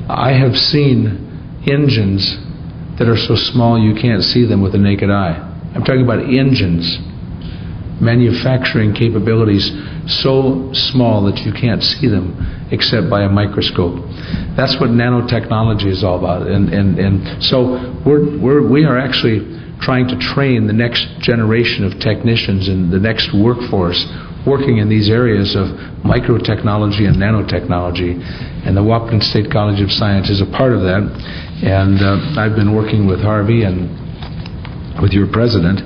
I have seen engines that are so small you can't see them with the naked eye. I'm talking about engines, manufacturing capabilities so small that you can't see them except by a microscope. That's what nanotechnology is all about. And so we are actually trying to train the next generation of technicians and the next workforce working in these areas of microtechnology and nanotechnology. And the Wahpeton State College of Science is a part of that. And I've been working with Harvey and with your president.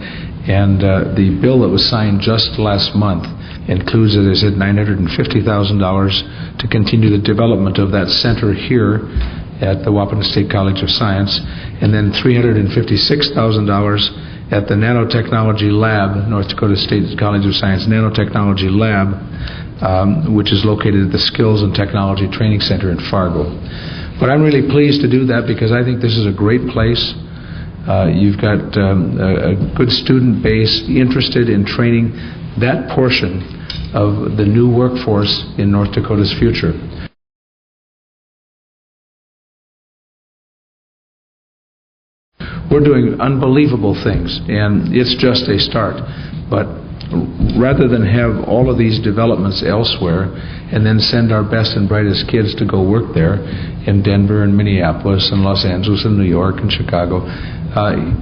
And the bill that was signed just last month includes, as I said, $950,000 to continue the development of that center here at the Wahpeton State College of Science, and then $356,000 at the Nanotechnology Lab, North Dakota State College of Science Nanotechnology Lab, which is located at the Skills and Technology Training Center in Fargo. But I'm really pleased to do that because I think this is a great place. You've got a good student base interested in training that portion of the new workforce in North Dakota's future. We're doing unbelievable things, and it's just a start. But rather than have all of these developments elsewhere and then send our best and brightest kids to go work there in Denver and Minneapolis and Los Angeles and New York and Chicago,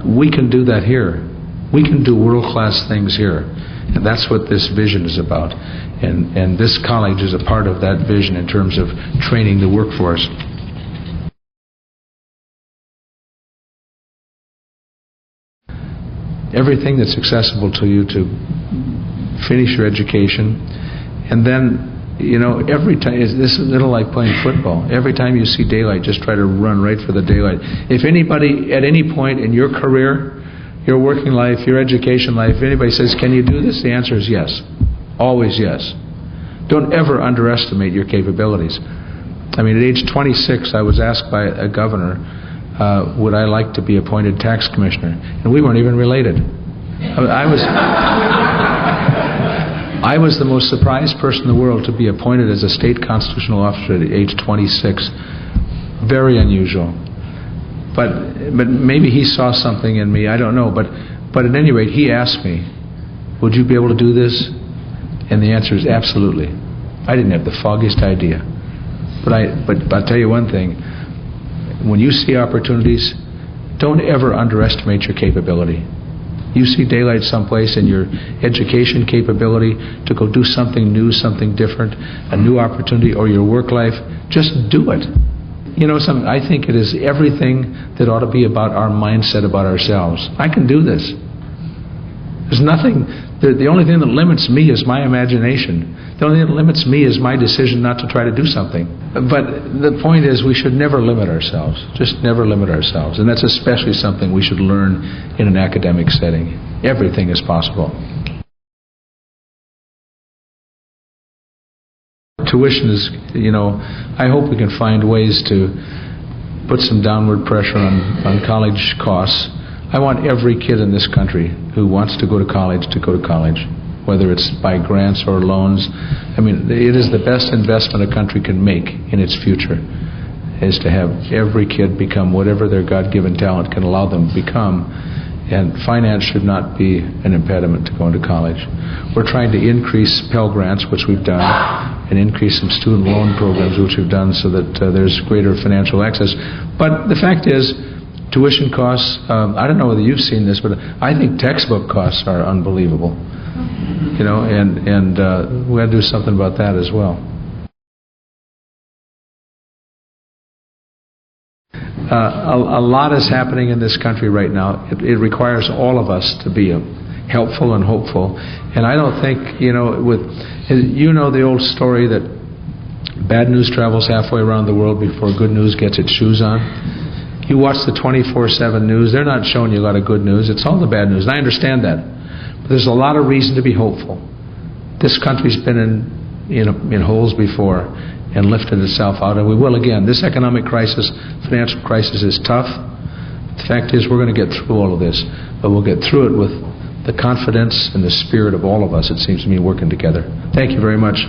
we can do that here. We can do world-class things here. And that's what this vision is about. And this college is a part of that vision in terms of training the workforce. Everything that's accessible to you to finish your education. And then, you know, every time, this is a little like playing football. Every time you see daylight, just try to run right for the daylight. If anybody, at any point in your career, your working life, your education life, if anybody says, can you do this? The answer is yes. Always yes. Don't ever underestimate your capabilities. I mean, at age 26, I was asked by a governor, would I like to be appointed tax commissioner? And we weren't even related. I was the most surprised person in the world to be appointed as a state constitutional officer at age 26. Very unusual. But maybe he saw something in me, I don't know. But at any rate, he asked me, would you be able to do this? And the answer is absolutely. I didn't have the foggiest idea. But I'll tell you one thing. When you see opportunities, don't ever underestimate your capability. You see daylight someplace in your education capability to go do something new, something different, a new opportunity, or your work life, just do it. You know something, I think it is everything that ought to be about our mindset about ourselves. I can do this. There's nothing, the only thing that limits me is my imagination. The only thing that limits me is my decision not to try to do something. But the point is, we should never limit ourselves. Just never limit ourselves. And that's especially something we should learn in an academic setting. Everything is possible. Tuition is, you know, I hope we can find ways to put some downward pressure on college costs. I want every kid in this country who wants to go to college, whether it's by grants or loans. I mean, it is the best investment a country can make in its future, is to have every kid become whatever their God-given talent can allow them to become. And finance should not be an impediment to going to college. We're trying to increase Pell Grants, which we've done, and increase some student loan programs, which we've done, so that there's greater financial access. But the fact is, tuition costs, I don't know whether you've seen this, but I think textbook costs are unbelievable. You know, and we got to do something about that as well. A lot is happening in this country right now. It requires all of us to be helpful and hopeful. And I don't think, you know, the old story that bad news travels halfway around the world before good news gets its shoes on. You watch the 24/7 news, they're not showing you a lot of good news. It's all the bad news. And I understand that. But there's a lot of reason to be hopeful. This country's been in holes before and lifted itself out, and we will again. This economic crisis, financial crisis, is tough. The fact is, we're going to get through all of this, but we'll get through it with the confidence and the spirit of all of us, it seems to me, working together. Thank you very much.